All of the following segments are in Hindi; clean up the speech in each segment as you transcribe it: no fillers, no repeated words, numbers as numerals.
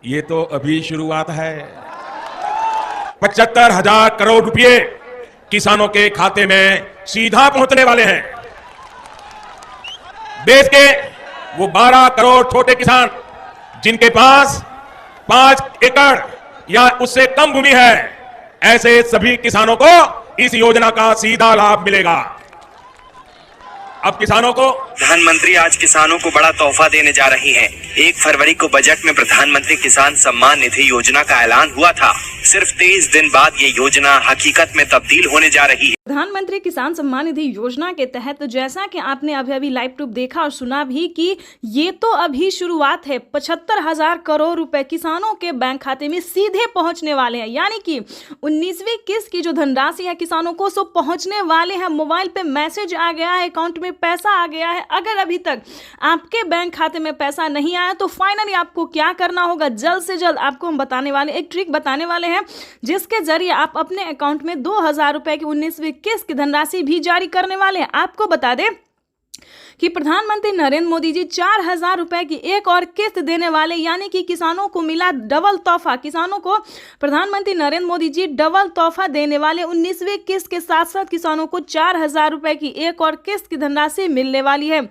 ये तो अभी शुरुआत है। 75,000 करोड़ रुपए किसानों के खाते में सीधा पहुंचने वाले हैं। देश के वो 12 करोड़ छोटे किसान जिनके पास 5 एकड़ या उससे कम भूमि है, ऐसे सभी किसानों को इस योजना का सीधा लाभ मिलेगा। अब किसानों को प्रधानमंत्री आज किसानों को बड़ा तोहफा देने जा रही हैं। 1 फरवरी को बजट में प्रधानमंत्री किसान सम्मान निधि योजना का ऐलान हुआ था। सिर्फ 23 दिन बाद ये योजना हकीकत में तब्दील होने जा रही है। प्रधानमंत्री किसान सम्मान निधि योजना के तहत जैसा कि आपने अभी लाइव प्रूफ देखा और सुना भी कि ये तो अभी शुरुआत है। 75,000 करोड़ रुपए किसानों के बैंक खाते में सीधे पहुंचने वाले हैं, यानी कि 19वीं किस्त की जो धनराशि है किसानों को सो पहुंचने वाले हैं। मोबाइल पे मैसेज आ गया है, अकाउंट में पैसा आ गया है। अगर अभी तक आपके बैंक खाते में पैसा नहीं आया तो फाइनली आपको क्या करना होगा, जल्द से जल्द आपको हम बताने वाले एक ट्रिक बताने वाले हैं, जिसके जरिए आप अपने अकाउंट में 2,000 रुपए की 19वीं किस्त की धनराशि भी जारी करने वाले हैं। आपको बता दें कि प्रधानमंत्री नरेंद्र मोदी जी 4,000 रुपए की एक और किस्त देने वाले, यानी कि किसानों को मिला डबल तोहफा। किसानों को प्रधानमंत्री नरेंद्र मोदी जी डबल तोहफा देने वाले। 19वीं किस्त के साथ साथ किसानों को 4,000 रुपए की एक और किस्त की धनराशि मिलने वाली है।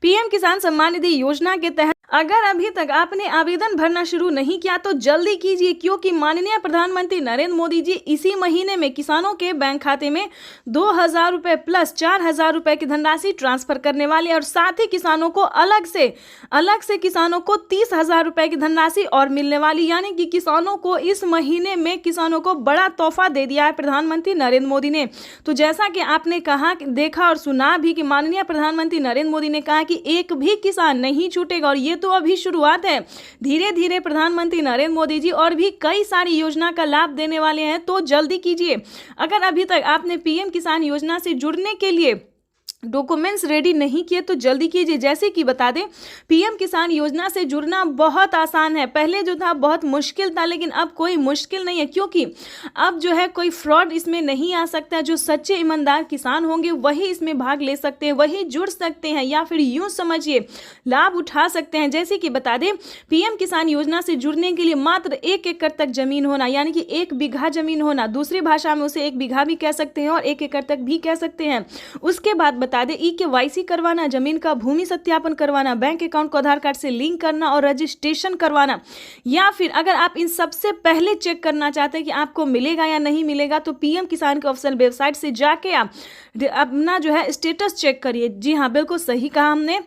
पीएम किसान सम्मान निधि योजना के तहत अगर अभी तक आपने आवेदन भरना शुरू नहीं किया तो जल्दी कीजिए, क्योंकि माननीय प्रधानमंत्री नरेंद्र मोदी जी इसी महीने में किसानों के बैंक खाते में 2,000 रुपए प्लस 4,000 रुपए की धनराशि ट्रांसफर करने वाले, और साथ ही किसानों को अलग से किसानों को 30,000 रुपए की धनराशि और मिलने वाली। यानी कि किसानों को इस महीने में किसानों को बड़ा तोहफा दे दिया है प्रधानमंत्री नरेंद्र मोदी ने। तो जैसा कि आपने कहा, देखा और सुना भी कि माननीय प्रधानमंत्री नरेंद्र मोदी ने कहा कि एक भी किसान नहीं छूटेगा, और ये तो अभी शुरुआत है। धीरे धीरे प्रधानमंत्री नरेंद्र मोदी जी और भी कई सारी योजना का लाभ देने वाले हैं, तो जल्दी कीजिए। अगर अभी तक आपने पीएम किसान योजना से जुड़ने के लिए डॉक्यूमेंट्स रेडी नहीं किए तो जल्दी कीजिए। जैसे कि बता दें, पीएम किसान योजना से जुड़ना बहुत आसान है। पहले जो था बहुत मुश्किल था, लेकिन अब कोई मुश्किल नहीं है, क्योंकि अब जो है कोई फ्रॉड इसमें नहीं आ सकता। जो सच्चे ईमानदार किसान होंगे वही इसमें भाग ले सकते हैं, वही जुड़ सकते हैं, या फिर यूं समझिए लाभ उठा सकते हैं। जैसे कि बता दें, पीएम किसान योजना से जुड़ने के लिए मात्र 1 एकड़ तक जमीन होना, यानी कि 1 बीघा जमीन होना, दूसरी भाषा में उसे 1 बीघा भी कह सकते हैं और 1 एकड़ तक भी कह सकते हैं। उसके बाद बता दें, KYC करवाना, जमीन का भूमि सत्यापन करवाना, बैंक अकाउंट को आधार कार्ड से लिंक करना और रजिस्ट्रेशन करवाना, या फिर अगर आप इन सबसे पहले चेक करना चाहते हैं कि आपको मिलेगा या नहीं मिलेगा तो पीएम किसान के ऑफिशियल वेबसाइट से जाके आप अपना जो है स्टेटस चेक करिए। जी हाँ, बिल्कुल सही कहा हमने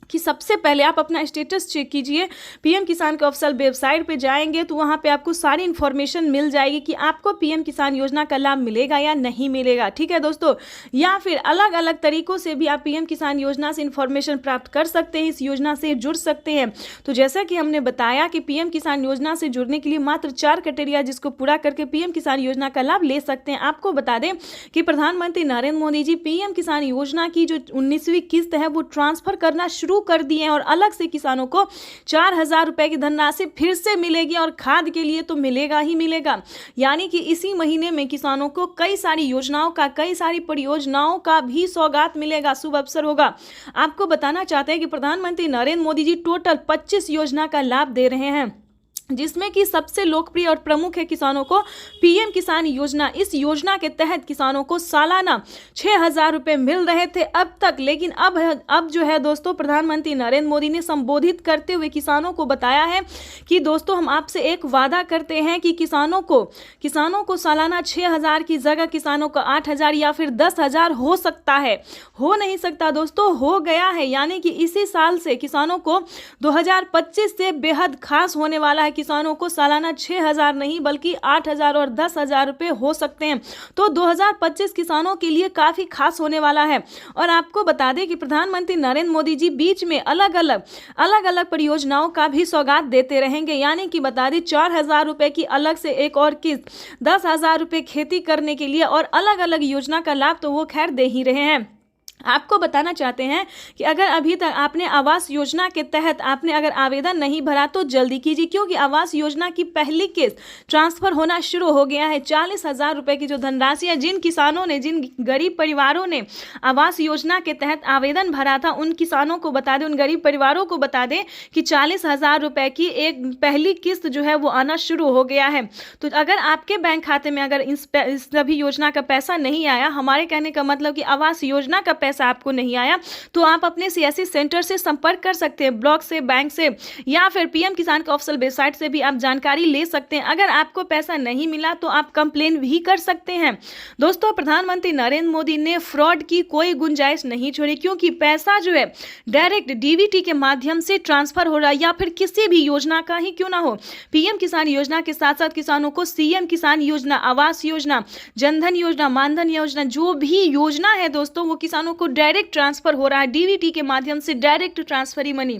कि सबसे पहले आप अपना स्टेटस चेक कीजिए। पीएम किसान के ऑफिशियल वेबसाइट पे जाएंगे तो वहाँ पे आपको सारी इन्फॉर्मेशन मिल जाएगी कि आपको पीएम किसान योजना का लाभ मिलेगा या नहीं मिलेगा। ठीक है दोस्तों, या फिर अलग अलग तरीकों से भी आप पीएम किसान योजना से इन्फॉर्मेशन प्राप्त कर सकते हैं, इस योजना से जुड़ सकते हैं। तो जैसा कि हमने बताया कि पीएम किसान योजना से जुड़ने के लिए मात्र 4 क्राइटेरिया जिसको पूरा करके पीएम किसान योजना का लाभ ले सकते हैं। आपको बता दें कि प्रधानमंत्री नरेंद्र मोदी जी पीएम किसान योजना की जो 19वीं किस्त है वो ट्रांसफर करना शुरू कर दिए हैं, और अलग से किसानों को 4,000 रुपए की धनराशि फिर से मिलेगी, और खाद के लिए तो मिलेगा ही मिलेगा। यानी कि इसी महीने में किसानों को कई सारी योजनाओं का, कई सारी परियोजनाओं का भी सौगात मिलेगा, शुभ अवसर होगा। आपको बताना चाहते हैं कि प्रधानमंत्री नरेंद्र मोदी जी टोटल 25 योजना का लाभ दे रहे हैं, जिसमें कि सबसे लोकप्रिय और प्रमुख है किसानों को पीएम किसान योजना। इस योजना के तहत किसानों को सालाना 6,000 रुपए मिल रहे थे अब तक, लेकिन अब जो है दोस्तों, प्रधानमंत्री नरेंद्र मोदी ने संबोधित करते हुए किसानों को बताया है कि दोस्तों हम आपसे एक वादा करते हैं कि किसानों को सालाना 6,000 की जगह किसानों को 8,000 या फिर 10,000 हो सकता है। हो नहीं सकता दोस्तों, हो गया है। यानी कि इसी साल से किसानों को 2025 से बेहद खास होने वाला है। किसानों को सालाना 6,000 नहीं बल्कि 8,000 और 10,000 रुपए हो सकते हैं। तो 2025 किसानों के लिए काफी खास होने वाला है। और आपको बता दें कि प्रधानमंत्री नरेंद्र मोदी जी बीच में अलग अलग परियोजनाओं का भी सौगात देते रहेंगे। यानी कि बता दें 4,000 रुपए की अलग से एक और किस्त, 10,000 रुपए खेती करने के लिए, और अलग अलग योजना का लाभ तो वो खैर दे ही रहे हैं। आपको बताना चाहते हैं कि अगर अभी तक आपने आवास योजना के तहत आपने अगर आवेदन नहीं भरा तो जल्दी कीजिए, क्योंकि आवास योजना की पहली किस्त ट्रांसफर होना शुरू हो गया है। 40,000 रुपये की जो धनराशि है, जिन किसानों ने, जिन गरीब परिवारों ने आवास योजना के तहत आवेदन भरा था, उन किसानों को बता दें, उन गरीब परिवारों को बता दें कि 40,000 रुपये की एक पहली किस्त जो है वो आना शुरू हो गया है। तो अगर आपके बैंक खाते में अगर इस सभी योजना का पैसा नहीं आया, हमारे कहने का मतलब कि आवास योजना का पैसा आपको नहीं आया, तो आप अपने सीएससी सेंटर से संपर्क कर सकते हैं, ब्लॉक से, बैंक से, या फिर पीएम किसान के ऑफिशियल वेबसाइट से भी आप जानकारी ले सकते हैं। अगर आपको पैसा नहीं मिला तो आप कंप्लेन भी कर सकते हैं। दोस्तों, प्रधानमंत्री नरेंद्र मोदी ने फ्रॉड की कोई गुंजाइश नहीं छोड़ी, क्योंकि पैसा जो है डायरेक्ट डीबीटी के माध्यम से ट्रांसफर हो रहा है, या फिर किसी भी योजना का ही क्यों ना हो। पीएम किसान योजना के साथ साथ किसानों को सीएम किसान योजना, आवास योजना, जनधन योजना, मानधन योजना, जो भी योजना है दोस्तों, वो किसानों को डायरेक्ट ट्रांसफर हो रहा है, डीबीटी के माध्यम से डायरेक्ट ट्रांसफर ही मनी।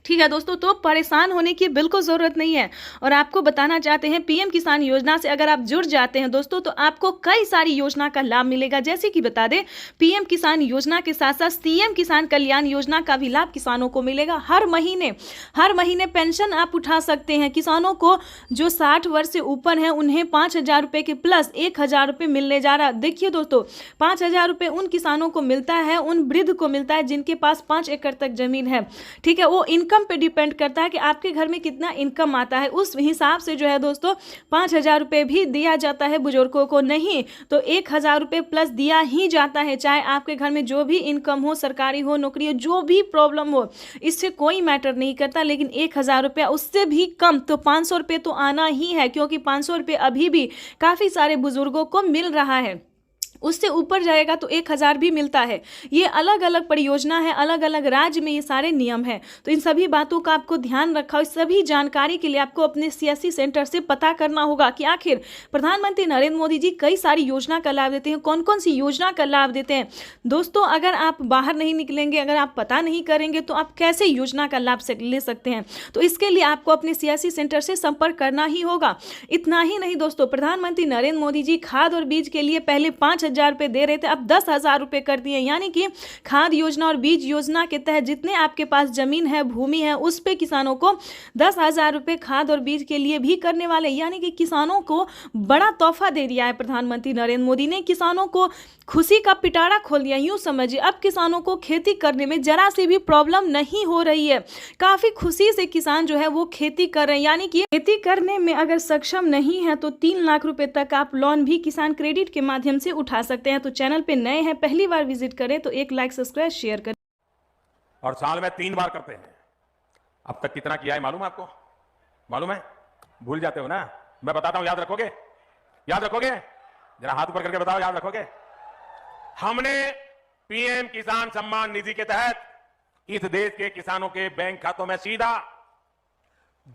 ठीक है दोस्तों, तो परेशान होने की बिल्कुल ज़रूरत नहीं है। और आपको बताना चाहते हैं, पीएम किसान योजना से अगर आप जुड़ जाते हैं दोस्तों, तो आपको कई सारी योजना का लाभ मिलेगा। जैसे कि बता दें, पीएम किसान योजना के साथ साथ सीएम किसान कल्याण योजना का भी लाभ किसानों को मिलेगा। हर महीने पेंशन आप उठा सकते हैं। किसानों को जो 60 वर्ष से ऊपर हैं, उन्हें 5,000 रुपये के प्लस 1,000 रुपये मिलने जा रहा। देखिए दोस्तों, 5,000 रुपये उन किसानों को मिलता है, उन वृद्ध को मिलता है जिनके पास 5 एकड़ तक जमीन है। ठीक है, वो इनकम पे डिपेंड करता है कि आपके घर में कितना इनकम आता है, उस हिसाब से जो है दोस्तों 5,000 रुपये भी दिया जाता है। बुजुर्गों को नहीं तो 1,000 रुपये प्लस दिया ही जाता है। चाहे आपके घर में जो भी इनकम हो, सरकारी हो, नौकरी हो, जो भी प्रॉब्लम हो, इससे कोई मैटर नहीं करता। लेकिन 1,000 रुपया, उससे भी कम तो 500 रुपये तो आना ही है, क्योंकि 500 रुपये अभी भी काफ़ी सारे बुजुर्गों को मिल रहा है। उससे ऊपर जाएगा तो 1,000 भी मिलता है। ये अलग अलग परियोजना है, अलग अलग राज्य में ये सारे नियम है। तो इन सभी बातों का आपको ध्यान रखा, इस सभी जानकारी के लिए आपको अपने सीएससी सेंटर से पता करना होगा कि आखिर प्रधानमंत्री नरेंद्र मोदी जी कई सारी योजना का लाभ देते हैं, कौन कौन सी योजना का लाभ देते हैं। दोस्तों, अगर आप बाहर नहीं निकलेंगे, अगर आप पता नहीं करेंगे, तो आप कैसे योजना का लाभ ले सकते हैं। तो इसके लिए आपको अपने सीएससी सेंटर से संपर्क करना ही होगा। इतना ही नहीं दोस्तों, प्रधानमंत्री नरेंद्र मोदी जी खाद और बीज के लिए पहले 5,000 रुपये दे रहे थे, अब 10,000 रुपये कर दिए। यानी कि खाद योजना और बीज योजना के तहत जितने आपके पास जमीन है, भूमि है, उस पे किसानों को 10,000 रुपये खाद और बीज के लिए भी करने वाले। यानी कि किसानों को बड़ा तोहफा दे दिया है प्रधानमंत्री नरेंद्र मोदी ने। किसानों को खुशी का पिटारा खोल दिया, यूं समझिए। अब किसानों को खेती करने में जरा सी भी प्रॉब्लम नहीं हो रही है। काफी खुशी से किसान जो है वो खेती कर रहे हैं। यानी कि खेती करने में अगर सक्षम नहीं है तो 3 लाख रुपए तक आप लोन भी किसान क्रेडिट के माध्यम से उठा सकते हैं। तो चैनल पे नए हैं, पहली बार विजिट करें तो एक लाइक, सब्सक्राइब, शेयर करें। और साल में 3 बार करते हैं। अब तक कितना किया है मालूम है आपको? मालूम है? भूल जाते हो ना? मैं बताता हूं, याद रखोगे? याद रखोगे? जरा हाथ ऊपर करके बताओ, याद रखोगे? हमने पीएम किसान सम्मान निधि के तहत इस देश के किसानों के बैंक खातों में सीधा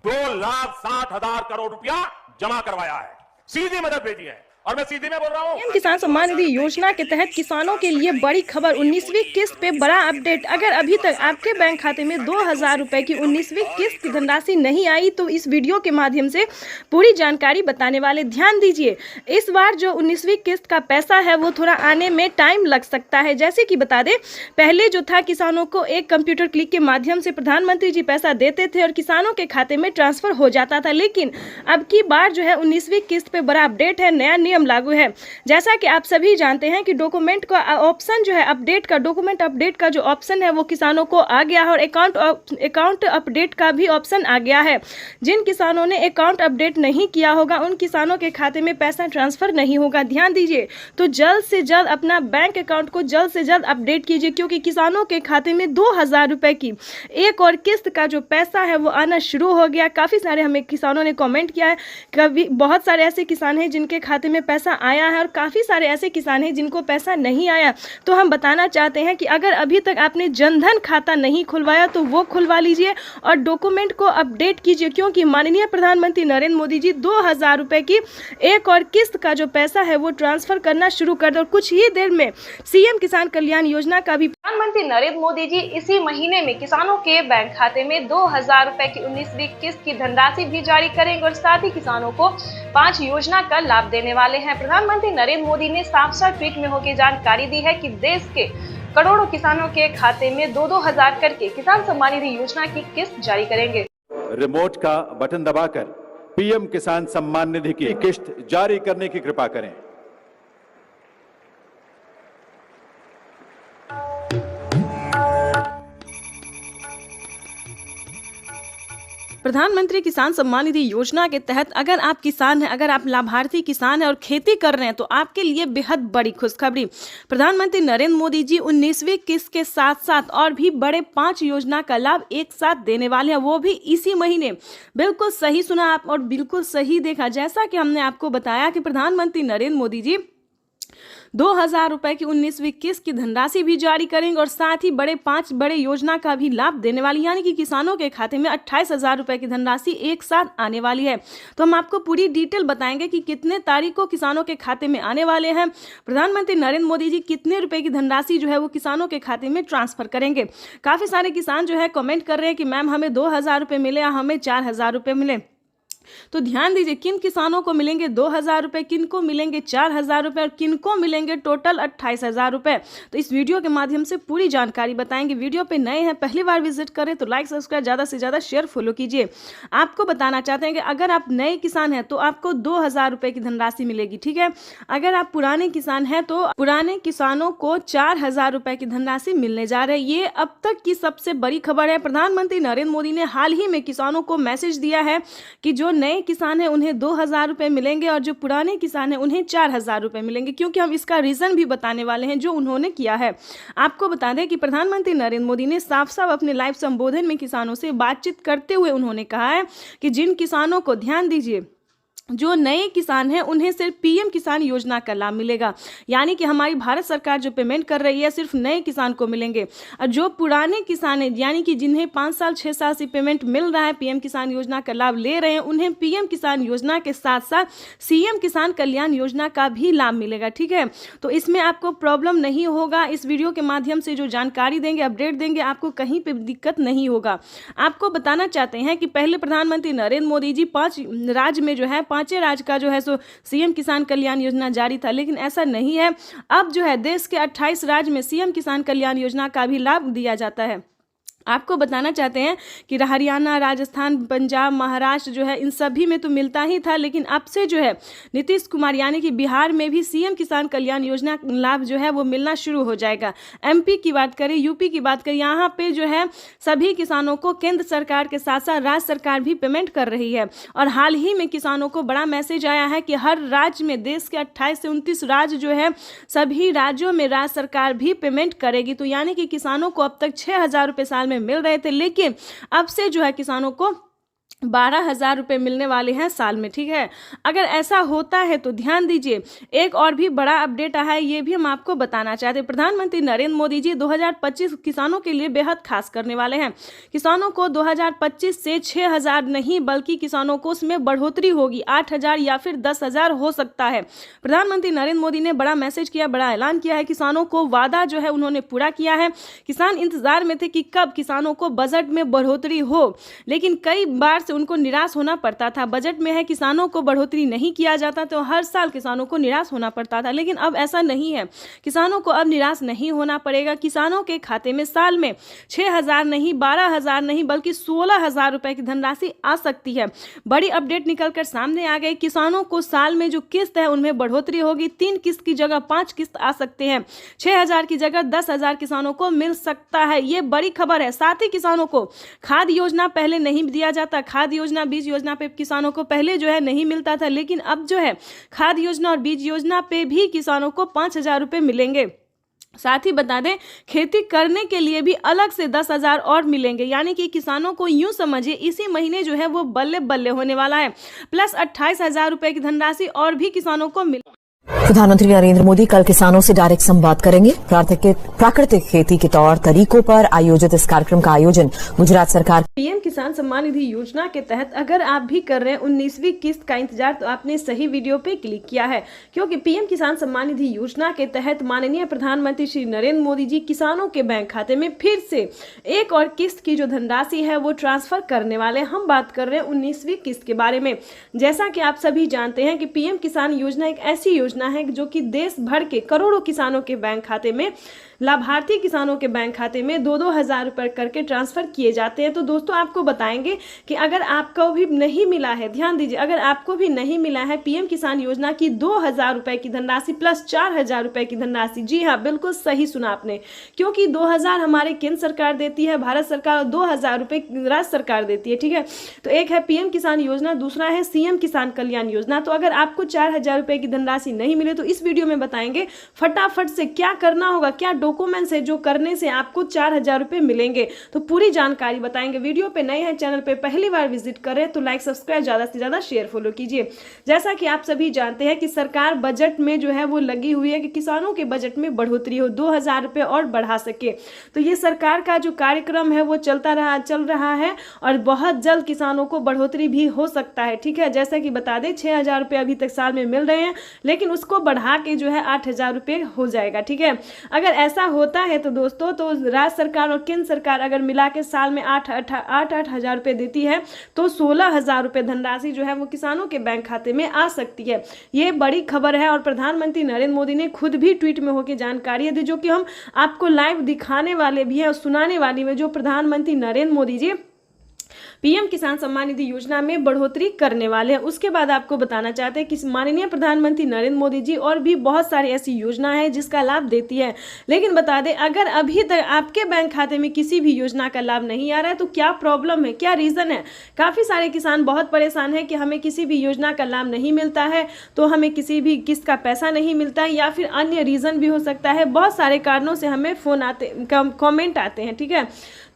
2,60,000 करोड़ रुपया जमा करवाया है, सीधी मदद भेजी है। और मैं सीधी में बोल रहा हूँ, पीएम किसान सम्मान निधि योजना के तहत किसानों के लिए बड़ी खबर, 19वीं किस्त पे बड़ा अपडेट। अगर अभी तक आपके बैंक खाते में 2,000 रुपए की 19वीं किस्त की धनराशि नहीं आई तो इस वीडियो के माध्यम से पूरी जानकारी बताने वाले, ध्यान दीजिए। इस बार जो 19वीं किस्त का पैसा है वो थोड़ा आने में टाइम लग सकता है। जैसे कि बता दें, पहले जो था किसानों को एक कंप्यूटर क्लिक के माध्यम से प्रधानमंत्री जी पैसा देते थे और किसानों के खाते में ट्रांसफर हो जाता था। लेकिन अब की बार जो है 19वीं किस्त पे बड़ा अपडेट है, नया नियम लागू है। जैसा कि आप सभी जानते हैं कि डॉक्यूमेंट का ऑप्शन जो है अपडेट का, डॉक्यूमेंट अपडेट का जो ऑप्शन है वो किसानों को आ गया है और अकाउंट अपडेट का भी ऑप्शन आ गया है। जिन किसानों ने अकाउंट अपडेट नहीं किया होगा उन किसानों के खाते में पैसा ट्रांसफर नहीं होगा, ध्यान दीजिए। तो जल्द से जल्द अपना बैंक अकाउंट को जल्द से जल्द अपडेट कीजिए, क्योंकि किसानों के खाते में 2,000 रुपए की एक और किस्त का जो पैसा है वो आना शुरू हो गया। काफ़ी सारे हमें किसानों ने कमेंट किया है, कभी बहुत सारे ऐसे किसान हैं जिनके खाते में पैसा आया है और काफ़ी सारे ऐसे किसान हैं जिनको पैसा नहीं आया। तो हम बताना चाहते हैं कि अगर अभी तक आपने जनधन खाता नहीं खुलवाया तो वो खुलवा लीजिए और डॉक्यूमेंट को अपडेट कीजिए, क्योंकि माननीय प्रधानमंत्री नरेंद्र मोदी जी 2,000 रुपए की एक और किस्त का जो पैसा है वो ट्रांसफर करना शुरू कर दो। और कुछ ही देर में सीएम किसान कल्याण योजना का भी प्रधानमंत्री नरेंद्र मोदी जी इसी महीने में किसानों के बैंक खाते में 2,000 रुपए की 19वीं किस्त की धनराशि भी जारी करेंगे और साथ ही किसानों को 5 योजना का लाभ देने वाले हैं। प्रधानमंत्री नरेंद्र मोदी ने साफ साफ ट्वीट में होकर जानकारी दी है कि देश के करोड़ों किसानों के खाते में 2-2 हजार करके किसान सम्मान निधि योजना की किस्त जारी करेंगे। रिमोट का बटन दबाकर पीएम किसान सम्मान निधि की किस्त जारी करने की कृपा करें। प्रधानमंत्री किसान सम्मान निधि योजना के तहत अगर आप किसान हैं, अगर आप लाभार्थी किसान हैं और खेती कर रहे हैं तो आपके लिए बेहद बड़ी खुशखबरी। प्रधानमंत्री नरेंद्र मोदी जी 19वीं किस्त के साथ साथ और भी बड़े 5 योजना का लाभ एक साथ देने वाले हैं, वो भी इसी महीने। बिल्कुल सही सुना आप और बिल्कुल सही देखा। जैसा कि हमने आपको बताया कि प्रधानमंत्री नरेंद्र मोदी जी 2,000 रुपए की 19वीं किस्त की धनराशि भी जारी करेंगे और साथ ही 5 बड़े योजना का भी लाभ देने वाली, यानी कि किसानों के खाते में 28,000 रुपए की धनराशि एक साथ आने वाली है। तो हम आपको पूरी डिटेल बताएंगे कि कितने तारीख को किसानों के खाते में आने वाले हैं, प्रधानमंत्री नरेंद्र मोदी जी कितने रुपए की धनराशि जो है वो किसानों के खाते में ट्रांसफर करेंगे। काफी सारे किसान जो है कमेंट कर रहे हैं कि मैम हमें 2,000 रुपए मिले या हमें 4,000 रुपए मिले। तो ध्यान दीजिए किन किसानों को मिलेंगे 2,000 रुपए, किन को मिलेंगे 4,000 रुपए और किन को मिलेंगे टोटल 28,000 रुपए। तो इस वीडियो के माध्यम से पूरी जानकारी बताएंगे। वीडियो पे नए हैं, पहली बार विजिट करें तो लाइक सब्सक्राइब ज़्यादा से ज़्यादा शेयर फॉलो कीजिए। आपको बताना चाहते हैं कि अगर आप नए किसान हैं तो आपको 2,000 रुपए की धनराशि मिलेगी, ठीक है। अगर आप पुराने किसान हैं तो पुराने किसानों को 4,000 रुपए की धनराशि मिलने जा रही है। ये अब तक की सबसे बड़ी खबर है। प्रधानमंत्री नरेंद्र मोदी ने हाल ही में किसानों को मैसेज दिया है कि जो नए किसान हैं उन्हें 2,000 रुपए मिलेंगे और जो पुराने किसान हैं उन्हें 4,000 रुपए मिलेंगे, क्योंकि हम इसका रीजन भी बताने वाले हैं जो उन्होंने किया है। आपको बता दें कि प्रधानमंत्री नरेंद्र मोदी ने साफ साफ अपने लाइव संबोधन में किसानों से बातचीत करते हुए उन्होंने कहा है कि जिन किसानों को, ध्यान दीजिए, जो नए किसान हैं उन्हें सिर्फ पीएम किसान योजना का लाभ मिलेगा, यानी कि हमारी भारत सरकार जो पेमेंट कर रही है सिर्फ नए किसान को मिलेंगे। और जो पुराने किसान हैं, यानी कि जिन्हें 5 साल 6 साल से पेमेंट मिल रहा है, पीएम किसान योजना का लाभ ले रहे हैं, उन्हें पीएम किसान योजना के साथ साथ सीएम किसान कल्याण योजना का भी लाभ मिलेगा, ठीक है। तो इसमें आपको प्रॉब्लम नहीं होगा। इस वीडियो के माध्यम से जो जानकारी देंगे, अपडेट देंगे, आपको कहीं पर दिक्कत नहीं होगा। आपको बताना चाहते हैं कि पहले प्रधानमंत्री नरेंद्र मोदी जी 5 राज्य में जो है 5 राज्य का जो है सो सीएम किसान कल्याण योजना जारी था, लेकिन ऐसा नहीं है। अब जो है देश के 28 राज्य में सीएम किसान कल्याण योजना का भी लाभ दिया जाता है। आपको बताना चाहते हैं कि हरियाणा, राजस्थान, पंजाब, महाराष्ट्र जो है इन सभी में तो मिलता ही था, लेकिन अब से जो है नीतीश कुमार यानी कि बिहार में भी सीएम किसान कल्याण योजना लाभ जो है वो मिलना शुरू हो जाएगा। एमपी की बात करें, यूपी की बात करें, यहाँ पे जो है सभी किसानों को केंद्र सरकार के साथ साथ राज्य सरकार भी पेमेंट कर रही है। और हाल ही में किसानों को बड़ा मैसेज आया है कि हर राज्य में, देश के 28 से 29 राज्य जो है, सभी राज्यों में राज्य सरकार भी पेमेंट करेगी। तो यानी कि किसानों को अब तक 6,000 रुपये साल में मिल रहे थे, लेकिन अब से जो है किसानों को 12,000 रुपये मिलने वाले हैं साल में, ठीक है। अगर ऐसा होता है तो ध्यान दीजिए, एक और भी बड़ा अपडेट आया है, ये भी हम आपको बताना चाहते हैं। प्रधानमंत्री नरेंद्र मोदी जी 2025 किसानों के लिए बेहद खास करने वाले हैं। किसानों को 2025 से 6,000 नहीं बल्कि किसानों को उसमें बढ़ोतरी होगी, 8,000 या फिर 10,000 हो सकता है। प्रधानमंत्री नरेंद्र मोदी ने बड़ा मैसेज किया, बड़ा ऐलान किया है। किसानों को वादा जो है उन्होंने पूरा किया है। किसान इंतजार में थे कि कब किसानों को बजट में बढ़ोतरी हो, लेकिन कई बार से उनको निराश होना पड़ता था। बजट में है किसानों को बढ़ोतरी नहीं किया जाता तो हर साल किसानों को निराश होना पड़ता था, लेकिन अब ऐसा नहीं है। किसानों को अब निराश नहीं होना पड़ेगा। किसानों के खाते में साल में 6,000 नहीं, 12,000 नहीं बल्कि 16,000 रुपए की धनराशि आ सकती है। बड़ी अपडेट निकलकर सामने आ गई। किसानों को साल में जो किस्त है उनमें बढ़ोतरी होगी। 3 किस्त की जगह 5 किस्त आ सकते हैं। 6,000 की जगह 10,000 किसानों को मिल सकता है। ये बड़ी खबर है। साथ ही किसानों को खाद योजना पहले नहीं दिया जाता। खाद योजना, बीज योजना पे किसानों को पहले जो है नहीं मिलता था, लेकिन अब जो है खाद योजना और बीज योजना पे भी किसानों को 5,000 रुपये मिलेंगे। साथ ही बता दें, खेती करने के लिए भी अलग से 10,000 और मिलेंगे, यानी कि किसानों को यूं समझिए इसी महीने जो है वो बल्ले बल्ले होने वाला है। प्लस 28,000 रुपये की धनराशि और भी किसानों को मिल। प्रधानमंत्री नरेंद्र मोदी कल किसानों से डायरेक्ट संवाद करेंगे। प्राकृतिक खेती के तौर तरीकों पर आयोजित इस कार्यक्रम का आयोजन गुजरात सरकार। पीएम किसान सम्मान निधि योजना के तहत अगर आप भी कर रहे हैं 19वीं किस्त का इंतजार, तो आपने सही वीडियो पे क्लिक किया है, क्योंकि पीएम किसान सम्मान निधि योजना के तहत माननीय प्रधानमंत्री श्री नरेंद्र मोदी जी किसानों के बैंक खाते में फिर से एक और किस्त की जो धनराशि है वो ट्रांसफर करने वाले। हम बात कर रहे हैं 19वीं किस्त के बारे में। जैसा कि आप सभी जानते हैं कि पीएम किसान योजना एक ऐसी योजना योजना है जो कि देश भर के करोड़ों किसानों के बैंक खाते में, लाभार्थी किसानों के बैंक खाते में 2-2 हज़ार रुपये करके ट्रांसफर किए जाते हैं। तो दोस्तों आपको बताएंगे कि अगर आपको भी नहीं मिला है, ध्यान दीजिए, अगर आपको भी नहीं मिला है पीएम किसान योजना की 2,000 रुपये की धनराशि प्लस 4,000 रुपये की धनराशि, जी हाँ बिल्कुल सही सुना आपने, क्योंकि 2,000 हमारे केंद्र सरकार देती है, भारत सरकार, और 2,000 रुपये राज्य सरकार देती है। ठीक है, तो एक है पीएम किसान योजना, दूसरा है सीएम किसान कल्याण योजना। तो अगर आपको 4,000 रुपये की धनराशि नहीं मिले तो इस वीडियो में बताएंगे फटाफट से क्या करना होगा, क्या डॉक्यूमेंट्स है जो करने से आपको 4,000 रुपये मिलेंगे, तो पूरी जानकारी बताएंगे। वीडियो पे नए हैं, चैनल पे पहली बार विजिट करें तो लाइक सब्सक्राइब ज़्यादा से ज़्यादा शेयर फॉलो कीजिए। जैसा कि आप सभी जानते हैं कि सरकार बजट में जो है वो लगी हुई है कि किसानों के बजट में बढ़ोतरी हो, 2,000 रुपये और बढ़ा सके। तो ये सरकार का जो कार्यक्रम है वो चल रहा है और बहुत जल्द किसानों को बढ़ोतरी भी हो सकता है। ठीक है, जैसा कि बता दें 6,000 रुपये अभी तक साल में मिल रहे हैं, लेकिन उसको बढ़ा के जो है 8,000 रुपये हो जाएगा। ठीक है, अगर ऐसा होता है तो दोस्तों, तो राज्य सरकार और केंद्र सरकार अगर मिला के साल में 8 हज़ार रुपये देती है तो 16,000 रुपये धनराशि जो है वो किसानों के बैंक खाते में आ सकती है। ये बड़ी खबर है और प्रधानमंत्री नरेंद्र मोदी ने खुद भी ट्वीट में होकर जानकारी दी, जो कि हम आपको लाइव दिखाने वाले भी हैं और सुनाने वाली में, जो प्रधानमंत्री नरेंद्र मोदी जी पीएम किसान सम्मान निधि योजना में बढ़ोतरी करने वाले हैं। उसके बाद आपको बताना चाहते हैं कि माननीय प्रधानमंत्री नरेंद्र मोदी जी और भी बहुत सारी ऐसी योजना है जिसका लाभ देती है। लेकिन बता दें, अगर अभी तक आपके बैंक खाते में किसी भी योजना का लाभ नहीं आ रहा है तो क्या प्रॉब्लम है, क्या रीज़न है? काफ़ी सारे किसान बहुत परेशान हैं कि हमें किसी भी योजना का लाभ नहीं मिलता है, तो हमें किसी भी किस्त का पैसा नहीं मिलता है, या फिर अन्य रीज़न भी हो सकता है। बहुत सारे कारणों से हमें फ़ोन आते, कमेंट आते हैं। ठीक है,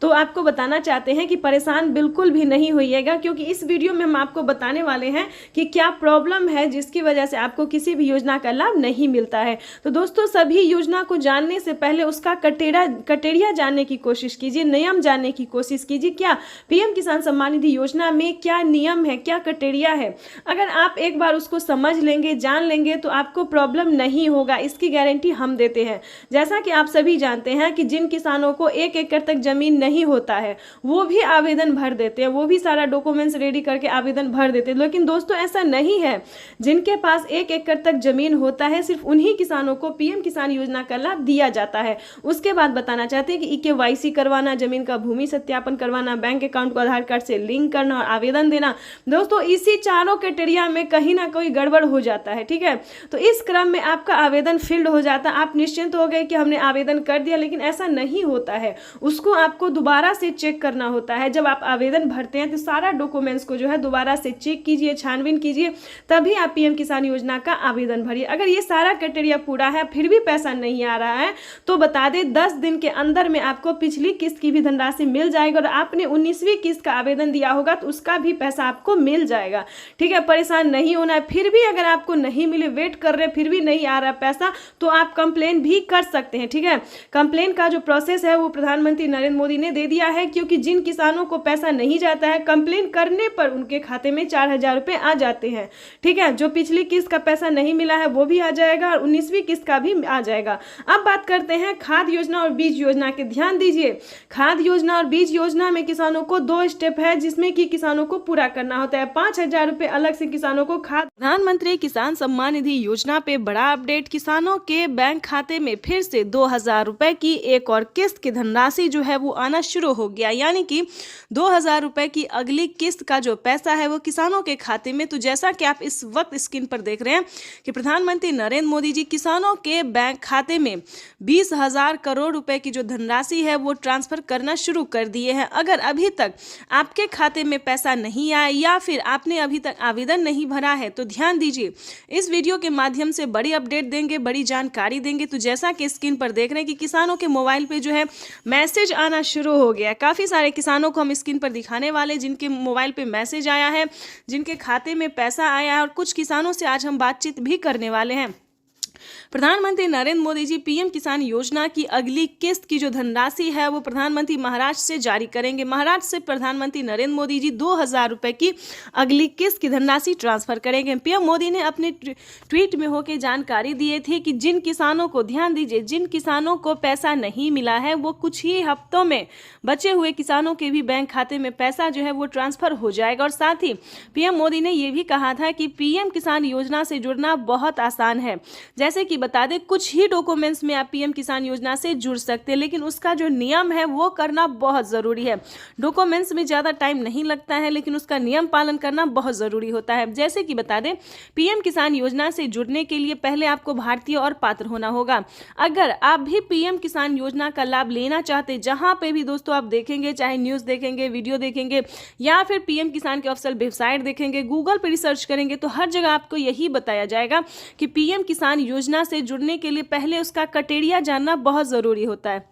तो आपको बताना चाहते हैं कि परेशान बिल्कुल भी नहीं होइएगा, क्योंकि इस वीडियो में हम आपको बताने वाले हैं कि क्या प्रॉब्लम है जिसकी वजह से आपको किसी भी योजना का लाभ नहीं मिलता है। तो दोस्तों, सभी योजना को जानने से पहले उसका कटेरिया जानने की कोशिश कीजिए, नियम जानने की कोशिश कीजिए। क्या पीएम किसान सम्मान निधि योजना में क्या नियम है, क्या कटेरिया है, अगर आप एक बार उसको समझ लेंगे, जान लेंगे, तो आपको प्रॉब्लम नहीं होगा, इसकी गारंटी हम देते हैं। जैसा कि आप सभी जानते हैं कि जिन किसानों को 1 एकड़ तक जमीन नहीं होता है वो भी आवेदन भर देते हैं, वो भी सारा डॉक्यूमेंट्स रेडी करके आवेदन भर देते हैं। लेकिन दोस्तों ऐसा नहीं है, जिनके पास 1 एकड़ तक जमीन होता है सिर्फ उन्हीं किसानों को पीएम किसान योजना का लाभ दिया जाता है। उसके बाद बताना चाहते हैं कि केवाईसी करवाना, जमीन का भूमि सत्यापन करवाना, बैंक अकाउंट को आधार कार्ड से लिंक करना और आवेदन देना। दोस्तों इसी चारों क्राइटेरिया में कहीं ना कोई गड़बड़ हो जाता है। ठीक है, तो इस क्रम में आपका आवेदन फील्ड हो जाता है, आप निश्चिंत हो गए कि हमने आवेदन कर दिया, लेकिन ऐसा नहीं होता है। उसको आपको दोबारा से चेक करना होता है। जब आप आवेदन भरते हैं तो सारा डॉक्यूमेंट्स को जो है दोबारा से चेक कीजिए, छानबीन कीजिए, तभी आप पीएम किसान योजना का आवेदन भरिए। अगर ये सारा क्राइटेरिया पूरा है फिर भी पैसा नहीं आ रहा है तो बता दें 10 दिन के अंदर में आपको पिछली किस्त की भी धनराशि मिल जाएगी, और आपने 19वीं किस्त का आवेदन दिया होगा तो उसका भी पैसा आपको मिल जाएगा। ठीक है, परेशान नहीं होना है। फिर भी अगर आपको नहीं मिले, वेट कर रहे, फिर भी नहीं आ रहा पैसा, तो आप कंप्लेन भी कर सकते हैं। ठीक है, कंप्लेन का जो प्रोसेस है वो प्रधानमंत्री नरेंद्र मोदी ने दे दिया है, क्योंकि जिन किसानों को पैसा नहीं जाता है, कंप्लेन करने पर उनके खाते में 4,000 रुपये आ जाते हैं। ठीक है, जो पिछली किस्त का पैसा नहीं मिला है वो भी आ जाएगा और 19वीं किस्त का भी आ जाएगा। अब बात करते हैं खाद योजना और बीज योजना के। ध्यान दीजिए, खाद योजना और बीज योजना में किसानों को 2 स्टेप है जिसमें कि किसानों को पूरा करना होता है। 5,000 रुपये अलग से किसानों को खाद। प्रधानमंत्री किसान सम्मान निधि योजना पे बड़ा अपडेट, किसानों के बैंक खाते में फिर से 2,000 रुपये की एक और किस्त की धनराशि जो है वो आना शुरू हो गया, यानी कि 2,000 रुपये की अगली किस्त का जो पैसा है वो किसानों के खाते में। तो जैसा कि आप इस वक्त स्क्रीन पर देख रहे हैं कि प्रधानमंत्री नरेंद्र मोदी जी किसानों के बैंक खाते में 20,000 करोड़ रुपए की जो धनराशि है वो ट्रांसफर करना शुरू कर दिए हैं। अगर अभी तक आपके खाते में पैसा नहीं आया या फिर आपने अभी तक आवेदन नहीं भरा है तो ध्यान दीजिए, इस वीडियो के माध्यम से बड़ी अपडेट देंगे, बड़ी जानकारी देंगे। तो जैसा कि स्क्रीन पर देख रहे हैं कि किसानों के मोबाइल पे जो है मैसेज आना शुरू हो गया। काफ़ी सारे किसानों को हम स्क्रीन पर दिखाने वाले जिनके मोबाइल पे मैसेज आया है, जिनके खाते में पैसा आया है, और कुछ किसानों से आज हम बातचीत भी करने वाले हैं। प्रधानमंत्री नरेंद्र मोदी जी पीएम किसान योजना की अगली किस्त की जो धनराशि है वो प्रधानमंत्री महाराष्ट्र से जारी करेंगे। महाराष्ट्र से प्रधानमंत्री नरेंद्र मोदी जी 2000 रुपए की अगली किस्त की धनराशि ट्रांसफर करेंगे। पीएम मोदी ने अपने ट्वीट में होकर जानकारी दी थी कि जिन किसानों को, ध्यान दीजिए, जिन किसानों को पैसा नहीं मिला है वो कुछ ही हफ्तों में बचे हुए किसानों के भी बैंक खाते में पैसा जो है वो ट्रांसफर हो जाएगा। और साथ ही पीएम मोदी ने यह भी कहा था कि पीएम किसान योजना से जुड़ना बहुत आसान है। जैसे कि बता दें, कुछ ही डॉक्यूमेंट्स में आप पीएम किसान योजना से जुड़ सकते हैं, लेकिन उसका जो नियम है वो करना बहुत ज़रूरी है। डॉक्यूमेंट्स में ज़्यादा टाइम नहीं लगता है, लेकिन उसका नियम पालन करना बहुत ज़रूरी होता है। जैसे कि बता दें, पीएम किसान योजना से जुड़ने के लिए पहले आपको भारतीय और पात्र होना होगा। अगर आप भी पीएम किसान योजना का लाभ लेना चाहते, जहां पे भी दोस्तों आप देखेंगे, चाहे न्यूज़ देखेंगे, वीडियो देखेंगे या फिर पीएम किसान के ऑफिशियल वेबसाइट देखेंगे, गूगल पर रिसर्च करेंगे, तो हर जगह आपको यही बताया जाएगा कि पीएम किसान योजना से जुड़ने के लिए पहले उसका क्राइटेरिया जानना बहुत ज़रूरी होता है।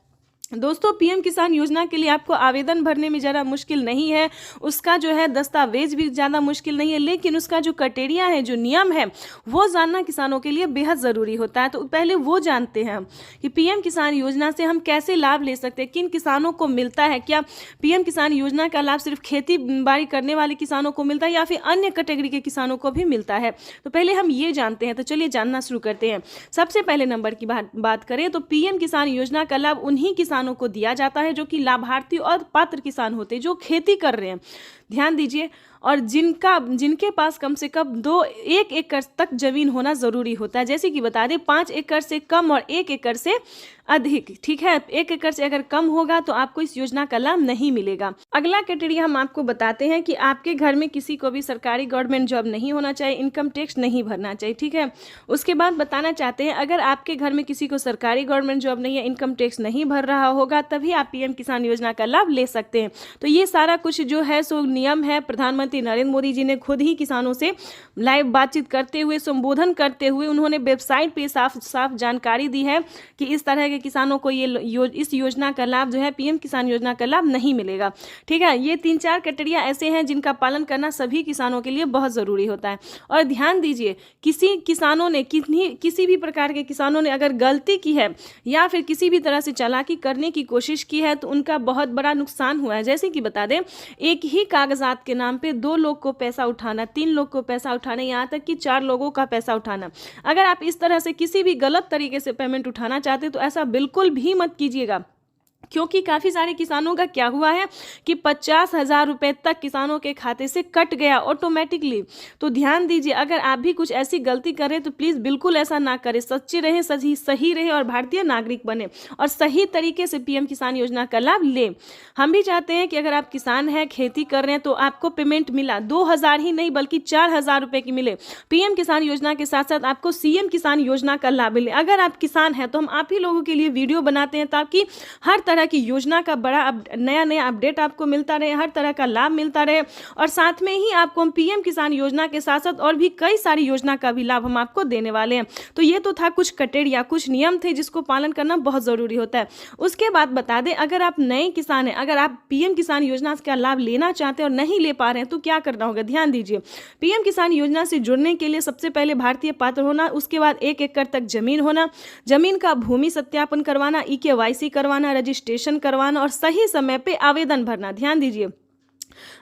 दोस्तों, पीएम किसान योजना के लिए आपको आवेदन भरने में ज़्यादा मुश्किल नहीं है, उसका जो है दस्तावेज भी ज़्यादा मुश्किल नहीं है, लेकिन उसका जो क्राइटेरिया है, जो नियम है, वो जानना किसानों के लिए बेहद ज़रूरी होता है। तो पहले वो जानते हैं कि पीएम किसान योजना से हम कैसे लाभ ले सकते हैं, किन किसानों को मिलता है, क्या पीएम किसान योजना का लाभ सिर्फ खेती बाड़ी करने वाले किसानों को मिलता है या फिर अन्य कैटेगरी के किसानों को भी मिलता है। तो पहले हम ये जानते हैं। तो चलिए जानना शुरू करते हैं। सबसे पहले नंबर की बात करें तो पीएम किसान योजना का लाभ उन्हीं किसानों को दिया जाता है जो कि लाभार्थी और पात्र किसान होते हैं, जो खेती कर रहे हैं। ध्यान दीजिए, और जिनके पास कम से कम 1 एकड़ तक जमीन होना जरूरी होता है। जैसे कि बता दें, 5 एकड़ से कम और 1 एकड़ से अधिक, ठीक है। 1 एकड़ से अगर कम होगा तो आपको इस योजना का लाभ नहीं मिलेगा। अगला क्राइटेरिया हम आपको बताते हैं कि आपके घर में किसी को भी सरकारी गवर्नमेंट जॉब नहीं होना चाहिए, इनकम टैक्स नहीं भरना चाहिए, ठीक है। उसके बाद बताना चाहते हैं, अगर आपके घर में किसी को सरकारी गवर्नमेंट जॉब नहीं है, इनकम टैक्स नहीं भर रहा होगा, तभी आप पीएम किसान योजना का लाभ ले सकते हैं। तो ये सारा कुछ जो है सो नियम है, प्रधानमंत्री नरेंद्र मोदी जी ने खुद ही किसानों से लाइव बातचीत करते हुए, संबोधन करते हुए उन्होंने वेबसाइट पे साफ साफ जानकारी दी है कि इस तरह के किसानों को इस योजना का लाभ जो है, पीएम किसान योजना का लाभ नहीं मिलेगा, ठीक है। ये 3-4 क्राइटेरिया ऐसे हैं जिनका पालन करना सभी किसानों के लिए बहुत ज़रूरी होता है। और ध्यान दीजिए, किसी भी प्रकार के किसानों ने अगर गलती की है या फिर किसी भी तरह से चालाकी करने की कोशिश की है तो उनका बहुत बड़ा नुकसान हुआ है। जैसे कि बता दें, एक ही कागजात के नाम पे 2 लोग को पैसा उठाना, 3 लोग को पैसा उठाना, यहाँ तक कि 4 लोगों का पैसा उठाना। अगर आप इस तरह से किसी भी गलत तरीके से पेमेंट उठाना चाहते तो ऐसा बिल्कुल भी मत कीजिएगा, क्योंकि काफ़ी सारे किसानों का क्या हुआ है कि 50,000 रुपये तक किसानों के खाते से कट गया ऑटोमेटिकली। तो ध्यान दीजिए, अगर आप भी कुछ ऐसी गलती करें तो प्लीज़ बिल्कुल ऐसा ना करें। सच्चे रहें, सही रहें और भारतीय नागरिक बने और सही तरीके से पीएम किसान योजना का लाभ लें। हम भी चाहते हैं कि अगर आप किसान हैं, खेती कर रहे हैं, तो आपको पेमेंट मिला 2,000 ही नहीं बल्कि 4,000 रुपये की मिले। पीएम किसान योजना के साथ साथ आपको सीएम किसान योजना का लाभ मिले। अगर आप किसान हैं तो हम आप ही लोगों के लिए वीडियो बनाते हैं ताकि हर तरह की योजना का बड़ा नया अपडेट आपको मिलता रहे, हर तरह का लाभ मिलता रहे। और साथ में ही आपको हम पीएम किसान योजना के साथ साथ और भी कई सारी योजना का भी लाभ हम आपको देने वाले हैं। तो ये तो था कुछ क्राइटेरिया, कुछ नियम थे जिसको पालन करना बहुत ज़रूरी होता है। उसके बाद बता दें, अगर आप नए किसान हैं, अगर आप पीएम किसान योजना का लाभ लेना चाहते हैं और नहीं ले पा रहे हैं तो क्या करना होगा। ध्यान दीजिए, पीएम किसान योजना से जुड़ने के लिए सबसे पहले भारतीय पात्र होना, उसके बाद 1 एकड़ तक जमीन होना, जमीन का भूमि सत्यापन करवाना, EKYC करवाना, रजिस्ट्रेशन करवाना और सही समय पे आवेदन भरना। ध्यान दीजिए,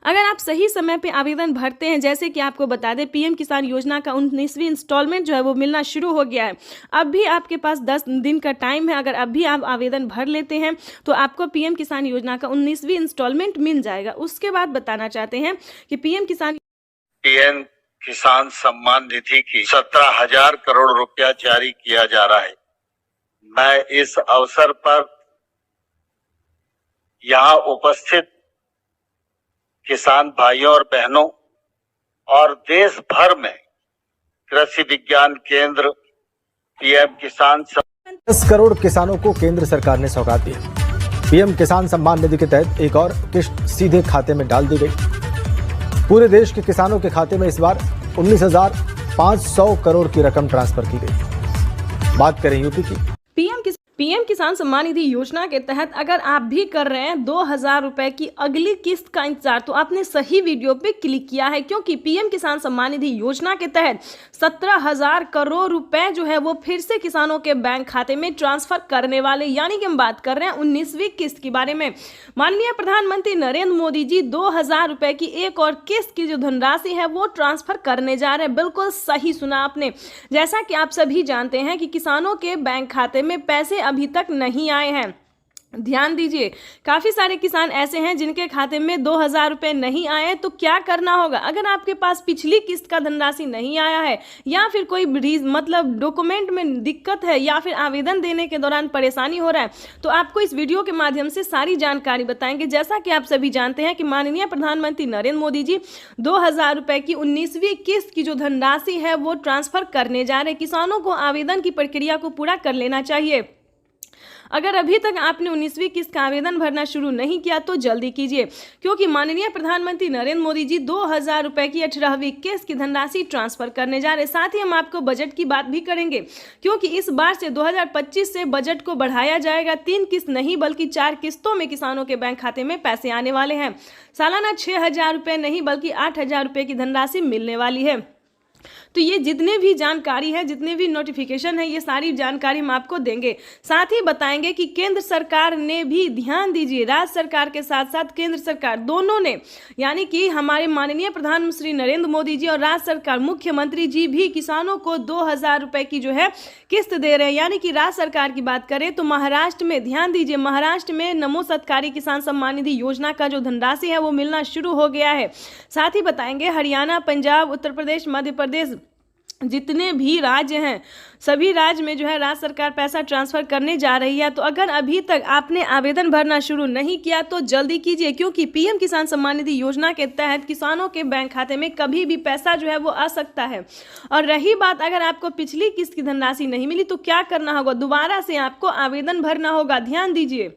अगर आप सही समय पे आवेदन भरते हैं, जैसे कि आपको बता दें, पीएम किसान योजना का 19वीं इंस्टॉलमेंट जो है वो मिलना शुरू हो गया है। अब भी आपके पास 10 दिन का टाइम है। अगर अब भी आप आवेदन भर लेते हैं तो आपको पीएम किसान योजना का 19वीं इंस्टॉलमेंट मिल जाएगा। उसके बाद बताना चाहते हैं कि पीएम किसान सम्मान निधि की 17,000 करोड़ रुपया जारी किया जा रहा है। मैं इस अवसर पर यहाँ उपस्थित किसान भाइयों और बहनों और देश भर में कृषि विज्ञान केंद्र पीएम किसान 10 करोड़ किसानों को केंद्र सरकार ने सौगात दी। पीएम किसान सम्मान निधि के तहत एक और किस्त सीधे खाते में डाल दी गई। पूरे देश के किसानों के खाते में इस बार 19,500 करोड़ की रकम ट्रांसफर की गई। बात करें यूपी की। पीएम किसान सम्मान निधि योजना के तहत अगर आप भी कर रहे हैं 2,000 रुपए की अगली किस्त का इंतजार, तो आपने सही वीडियो पे क्लिक किया है, क्योंकि पीएम किसान सम्मान निधि योजना के तहत 17,000 करोड़ रुपए जो है वो फिर से किसानों के बैंक खाते में ट्रांसफर करने वाले, यानी कि हम बात कर रहे हैं 19वीं किस्त के बारे में। माननीय प्रधानमंत्री नरेंद्र मोदी जी 2,000 रुपए की एक और किस्त की जो धनराशि है वो ट्रांसफर करने जा रहे हैं। बिल्कुल सही सुना आपने। जैसा कि आप सभी जानते हैं कि किसानों के बैंक खाते में पैसे अभी तक नहीं आए हैं। ध्यान दीजिए, काफी सारे किसान ऐसे हैं जिनके खाते में 2,000 रुपए नहीं आए, तो क्या करना होगा? अगर आपके पास पिछली किस्त का धनराशि नहीं आया है, या फिर कोई मतलब डॉक्यूमेंट में दिक्कत है, या फिर आवेदन देने के दौरान परेशानी हो रहा है, तो आपको इस वीडियो के माध्यम से सारी जानकारी बताएंगे। जैसा कि आप सभी जानते हैं कि माननीय प्रधानमंत्री नरेंद्र मोदी जी 2,000 रुपए की 19वीं किस्त की जो धनराशि है वो ट्रांसफर करने जा रहे हैं। किसानों को आवेदन की प्रक्रिया को पूरा कर लेना चाहिए। अगर अभी तक आपने 19वीं किस्त का आवेदन भरना शुरू नहीं किया तो जल्दी कीजिए, क्योंकि माननीय प्रधानमंत्री नरेंद्र मोदी जी 2,000 रुपए की 18वीं किस्त की धनराशि ट्रांसफर करने जा रहे हैं। साथ ही हम आपको बजट की बात भी करेंगे, क्योंकि इस बार से 2025 से बजट को बढ़ाया जाएगा। 3 किस्त नहीं बल्कि 4 किस्तों में किसानों के बैंक खाते में पैसे आने वाले हैं। सालाना 6,000 रुपए नहीं बल्कि 8,000 रुपए की धनराशि मिलने वाली है। तो ये जितने भी जानकारी है, जितने भी नोटिफिकेशन है, ये सारी जानकारी हम आपको देंगे। साथ ही बताएंगे कि केंद्र सरकार ने भी, ध्यान दीजिए, राज्य सरकार के साथ साथ केंद्र सरकार दोनों ने, यानी कि हमारे माननीय प्रधानमंत्री नरेंद्र मोदी जी और राज्य सरकार मुख्यमंत्री जी भी किसानों को 2,000 रुपए की जो है किस्त दे रहे हैं। यानी कि राज्य सरकार की बात करें तो महाराष्ट्र में, ध्यान दीजिए, महाराष्ट्र में नमो सत्कारी किसान सम्मान निधि योजना का जो धनराशि है वो मिलना शुरू हो गया है। साथ ही बताएंगे हरियाणा, पंजाब, उत्तर प्रदेश, मध्य प्रदेश, जितने भी राज्य हैं, सभी राज्य में जो है राज्य सरकार पैसा ट्रांसफर करने जा रही है। तो अगर अभी तक आपने आवेदन भरना शुरू नहीं किया तो जल्दी कीजिए, क्योंकि पीएम किसान सम्मान निधि योजना के तहत किसानों के बैंक खाते में कभी भी पैसा जो है वो आ सकता है। और रही बात, अगर आपको पिछली किस्त की धनराशि नहीं मिली तो क्या करना होगा? दोबारा से आपको आवेदन भरना होगा। ध्यान दीजिए,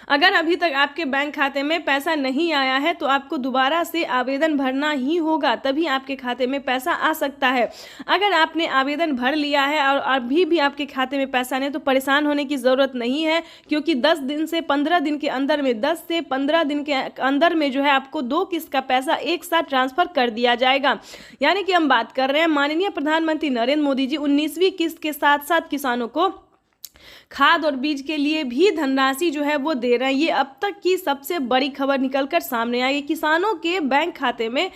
अगर अभी तक आपके बैंक खाते में पैसा नहीं आया है तो आपको दोबारा से आवेदन भरना ही होगा, तभी आपके खाते में पैसा आ सकता है। अगर आपने आवेदन भर लिया है और अभी भी आपके खाते में पैसा नहीं, तो परेशान होने की ज़रूरत नहीं है, क्योंकि 10 दिन से 15 दिन के अंदर में, 10 से 15 दिन के अंदर में जो है आपको 2 किस्त का पैसा एक साथ ट्रांसफर कर दिया जाएगा। यानी कि हम बात कर रहे हैं माननीय प्रधानमंत्री नरेंद्र मोदी जी 19वीं किस्त के साथ साथ किसानों को खाद और बीज के लिए भी धनराशि जो है वो दे रहे हैं। ये अब तक की सबसे बड़ी खबर निकलकर सामने आई। किसानों के बैंक खाते में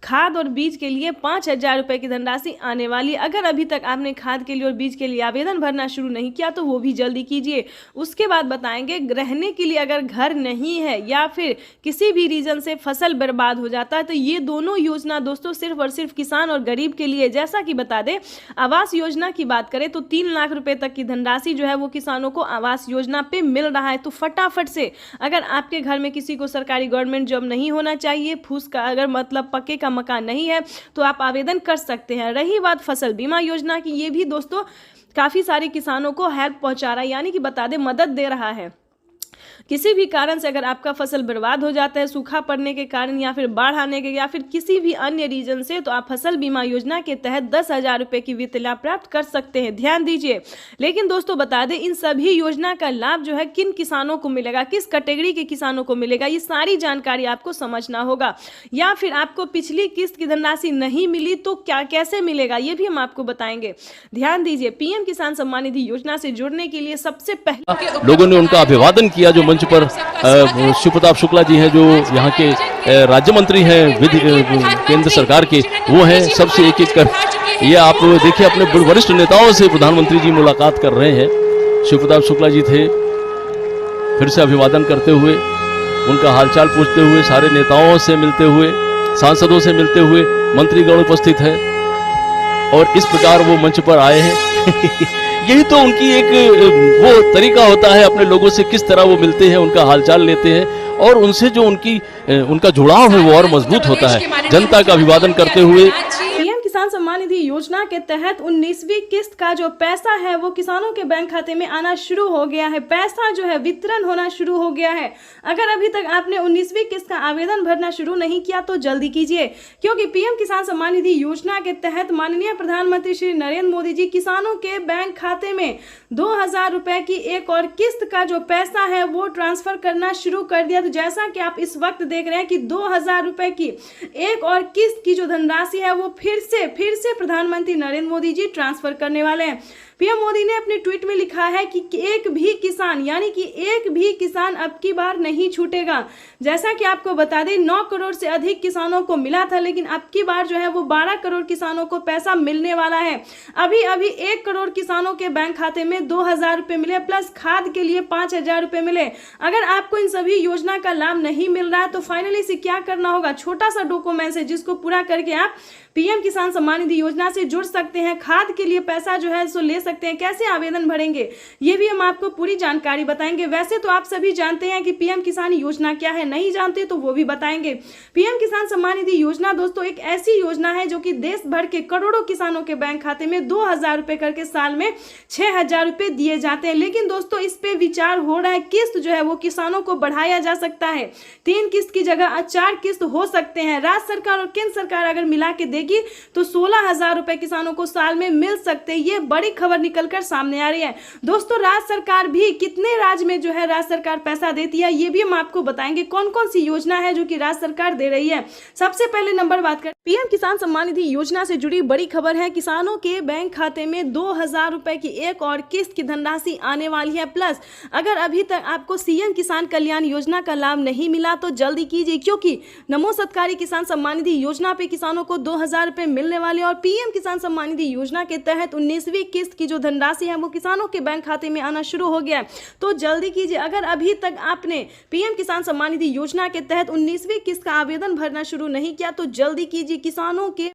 खाद और बीज के लिए 5,000 रुपए की धनराशि आने वाली। अगर अभी तक आपने खाद के लिए और बीज के लिए आवेदन भरना शुरू नहीं किया तो वो भी जल्दी कीजिए। उसके बाद बताएंगे रहने के लिए अगर घर नहीं है या फिर किसी भी रीजन से फसल बर्बाद हो जाता है, तो ये दोनों योजना दोस्तों सिर्फ और सिर्फ किसान और गरीब के लिए। जैसा कि बता दें, आवास योजना की बात करें तो 3 लाख रुपए तक की धनराशि जो है वो किसानों को आवास योजना पे मिल रहा है। तो फटाफट से, अगर आपके घर में किसी को सरकारी गवर्नमेंट जॉब नहीं होना चाहिए, फूस का अगर मतलब पक्के का मकान नहीं है, तो आप आवेदन कर सकते हैं। रही बात फसल बीमा योजना की, ये भी दोस्तों काफी सारे किसानों को हेल्प पहुंचा रहा है, यानी कि बता दें मदद दे रहा है। किसी भी कारण से अगर आपका फसल बर्बाद हो जाता है, सूखा पड़ने के कारण या फिर बाढ़ आने के या फिर किसी भी अन्य रीजन से, तो आप फसल बीमा योजना के तहत 10,000 रुपए की वित्तीय लाभ प्राप्त कर सकते हैं। ध्यान दीजिए, लेकिन दोस्तों बता दें इन सभी योजना का लाभ जो है किन किसानों को मिलेगा, किस कैटेगरी के किसानों को मिलेगा, ये सारी जानकारी आपको समझना होगा। या फिर आपको पिछली किस्त की धनराशि नहीं मिली तो क्या कैसे मिलेगा, ये भी हम आपको बताएंगे। ध्यान दीजिए, पीएम किसान सम्मान निधि योजना से जुड़ने के लिए सबसे पहले लोगों ने उनका अभिवादन किया। जो मंच पर शिव प्रताप शुक्ला जी हैं, जो यहाँ के राज्य मंत्री हैं केंद्र सरकार के, वो हैं सबसे एक एक कर। ये आप देखिए, अपने वरिष्ठ नेताओं से प्रधानमंत्री जी मुलाकात कर रहे हैं। शिव प्रताप शुक्ला जी थे, फिर से अभिवादन करते हुए, उनका हालचाल पूछते हुए, सारे नेताओं से मिलते हुए, सांसदों से मिलते हुए, मंत्रीगण उपस्थित है और इस प्रकार वो मंच पर आए हैं। यही तो उनकी एक वो तरीका होता है, अपने लोगों से किस तरह वो मिलते हैं, उनका हालचाल लेते हैं और उनसे जो उनका जुड़ाव है वो और मजबूत होता है। जनता का अभिवादन करते हुए पीएम किसान सम्मान निधि योजना के तहत 19वीं किस्त का जो पैसा है वो किसानों के बैंक खाते में आना शुरू हो गया है। पैसा जो है वितरण होना शुरू हो गया है। अगर अभी तक आपने 19वीं किस्त का आवेदन भरना शुरू नहीं किया तो जल्दी कीजिए, क्योंकि पीएम किसान सम्मान निधि योजना के तहत माननीय प्रधानमंत्री श्री नरेंद्र मोदी जी किसानों के बैंक खाते में 2000 रुपए की एक और किस्त का जो पैसा है वो ट्रांसफर करना शुरू कर दिया। तो जैसा कि आप इस वक्त देख रहे हैं कि 2000 रुपए की एक और किस्त की जो धनराशि है वो फिर से प्रधानमंत्री नरेंद्र मोदी जी ट्रांसफर करने वाले हैं। पीएम मोदी ने अपने ट्वीट में लिखा है कि एक भी किसान, यानी कि एक भी किसान अब की बार नहीं छूटेगा। जैसा कि आपको बता दें 9 करोड़ से अधिक किसानों को मिला था, लेकिन अब की बार जो है वो 12 करोड़ किसानों को पैसा मिलने वाला है। अभी 1 करोड़ किसानों के बैंक खाते में 2000 रुपए मिले, प्लस खाद के लिए 5000 रुपए मिले। अगर आपको इन सभी योजना का लाभ नहीं मिल रहा है तो फाइनली से क्या करना होगा, छोटा सा डॉक्यूमेंट है जिसको पूरा करके आप पीएम किसान सम्मान निधि योजना से जुड़ सकते हैं। खाद के लिए पैसा जो है सो ले सकते हैं। कैसे आवेदन भरेंगे ये भी हम आपको पूरी जानकारी बताएंगे। वैसे तो आप सभी जानते हैं कि पीएम किसान योजना क्या है, नहीं जानते तो वो भी बताएंगे। पीएम किसान सम्मान निधि योजना दोस्तों एक ऐसी योजना है जो कि देश भर के करोड़ों किसानों के बैंक खाते में 2000 रुपए करके साल में 6000 रुपए दिए जाते हैं। लेकिन दोस्तों इस पे विचार हो रहा है, किस्त जो है वो किसानों को बढ़ाया जा सकता है। 3 किस्त की जगह 4 किस्त हो सकते हैं। राज्य सरकार और केंद्र सरकार अगर मिला के तो 16000 रुपए किसानों को साल में मिल सकते हैं। ये बड़ी खबर निकलकर सामने आ रही है। दोस्तों राज्य सरकार भी कितने राज्य में जो है राज्य सरकार पैसा देती है ये भी हम आपको बताएंगे। कौन कौन सी योजना है जो कि राज्य सरकार दे रही है। सबसे पहले नंबर बात करें पीएम किसान सम्मान निधि योजना से जुड़ी बड़ी खबर है। किसानों के बैंक खाते में 2000 रुपए की एक और किस्त की धनराशि आने वाली है। प्लस अगर अभी तक आपको सीएम किसान कल्याण योजना का लाभ नहीं मिला तो जल्दी कीजिए, क्योंकि नमो सत्कारी किसान सम्मान निधि योजना पे किसानों को 2000 रुपए मिलने वाले और पीएम किसान सम्मान निधि योजना के तहत 19वीं किस्त की जो धनराशि है वो किसानों के बैंक खाते में आना शुरू हो गया है। तो जल्दी कीजिए। अगर अभी तक आपने पीएम किसान सम्मान निधि योजना के तहत 19वीं किस्त का आवेदन भरना शुरू नहीं किया तो जल्दी कीजिए। किसानों के